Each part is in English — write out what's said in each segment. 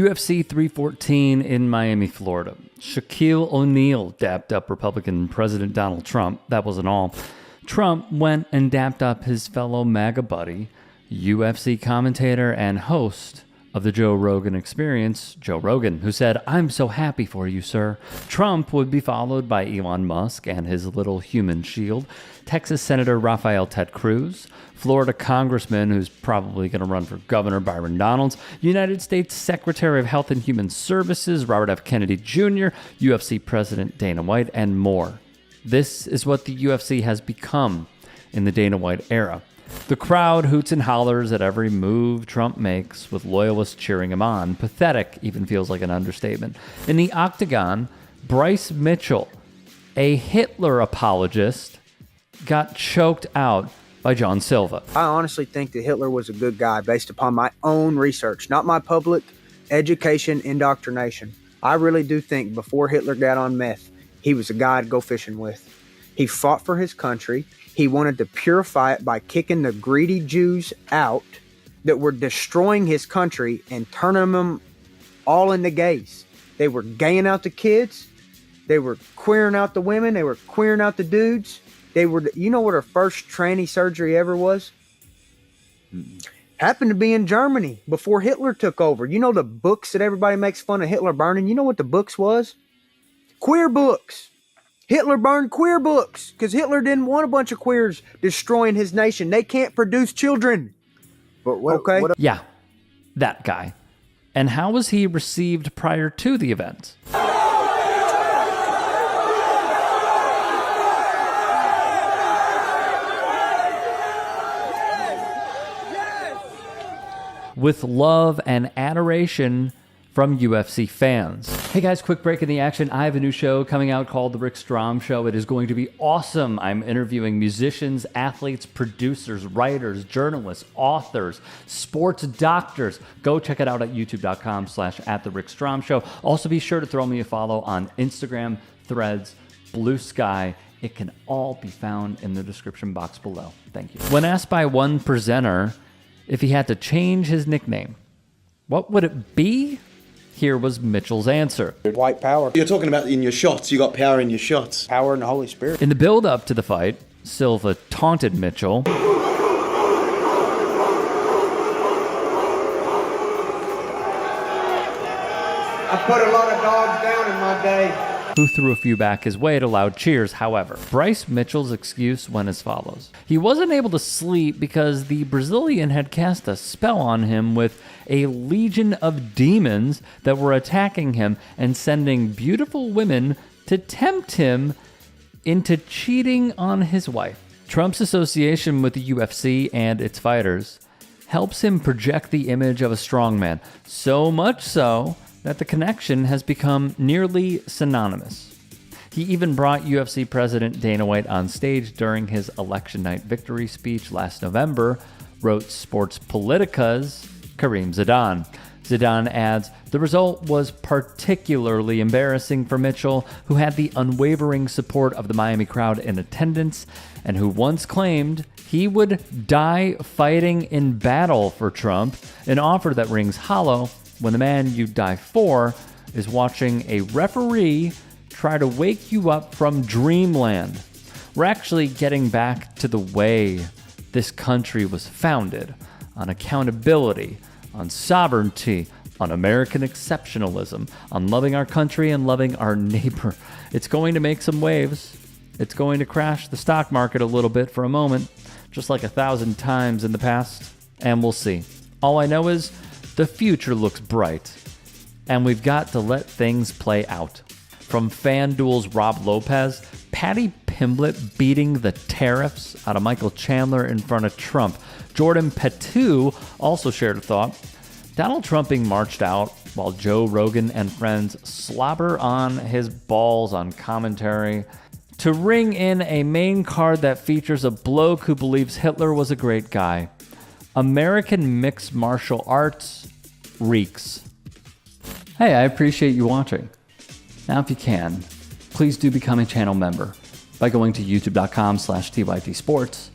UFC 314 in Miami, Florida. Shaquille O'Neal dapped up Republican President Donald Trump. That wasn't all. Trump went and dapped up his fellow MAGA buddy, UFC commentator and host of the Joe Rogan Experience, Joe Rogan, who said, "I'm so happy for you, sir." Trump would be followed by Elon Musk and his little human shield, Texas Senator Rafael Ted Cruz, Florida Congressman, who's probably going to run for governor, Byron Donalds, United States Secretary of Health and Human Services, Robert F. Kennedy Jr., UFC President Dana White, and more. This is what the UFC has become in the Dana White era. The crowd hoots and hollers at every move Trump makes, with loyalists cheering him on. Pathetic even feels like an understatement. In the octagon, Bryce Mitchell, a Hitler apologist, got choked out by John Silva. I honestly think that Hitler was a good guy based upon my own research, not my public education indoctrination. I really do think before Hitler got on meth, he was a guy to go fishing with. He fought for his country. He wanted to purify it by kicking the greedy Jews out that were destroying his country and turning them all into gays. They were gaying out the kids. They were queering out the women. They were queering out the dudes. They were, you know what her first tranny surgery ever was? Happened to be in Germany before Hitler took over. You know the books that everybody makes fun of Hitler burning? You know what the books was? Queer books. Hitler burned queer books because Hitler didn't want a bunch of queers destroying his nation. They can't produce children. But what Yeah, that guy. And how was he received prior to the event? With love and adoration from UFC fans. Hey guys, quick break in the action. I have a new show coming out called The Rick Strom Show. It is going to be awesome. I'm interviewing musicians, athletes, producers, writers, journalists, authors, sports doctors. Go check it out at youtube.com/@TheRickStromShow. Also be sure to throw me a follow on Instagram, Threads, Blue Sky. It can all be found in the description box below. Thank you. When asked by one presenter if he had to change his nickname, what would it be? Here was Mitchell's answer. White power. you're talking about in your shots, you got power in your shots. Power in the Holy Spirit. In the build-up to the fight, Silva taunted Mitchell. I put a lot of dogs down in my day. Who threw a few back his way to loud cheers. However, Bryce Mitchell's excuse went as follows. He wasn't able to sleep because the Brazilian had cast a spell on him with a legion of demons that were attacking him and sending beautiful women to tempt him into cheating on his wife. Trump's association with the UFC and its fighters helps him project the image of a strongman, so much so that the connection has become nearly synonymous. He even brought UFC President Dana White on stage during his election night victory speech last November, wrote Sports Politica's Kareem Zidane. Zidane adds, the result was particularly embarrassing for Mitchell, who had the unwavering support of the Miami crowd in attendance, and who once claimed he would die fighting in battle for Trump, an offer that rings hollow when the man you die for is watching a referee try to wake you up from dreamland. We're actually getting back to the way this country was founded, on accountability, on sovereignty, on American exceptionalism, on loving our country and loving our neighbor. It's going to make some waves. It's going to crash the stock market a little bit for a moment, just like 1,000 times in the past, and we'll see. All I know is the future looks bright, and we've got to let things play out. From FanDuel's Rob Lopez, Patty Pimblett beating the tariffs out of Michael Chandler in front of Trump. Jordan Petu also shared a thought. Donald Trump being marched out while Joe Rogan and friends slobber on his balls on commentary. To ring in a main card that features a bloke who believes Hitler was a great guy. American mixed martial arts reeks. Hey, I appreciate you watching. Now, if you can, please do become a channel member by going to youtube.com/tytsports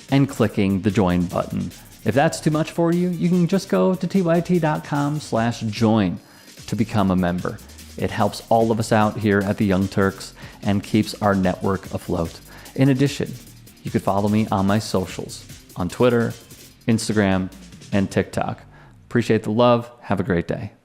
and clicking the join button. If that's too much for you, you can just go to tyt.com/join. to become a member. It helps all of us out here at the Young Turks and keeps our network afloat. In addition, you could follow me on my socials on Twitter, Instagram, and TikTok. Appreciate the love. Have a great day.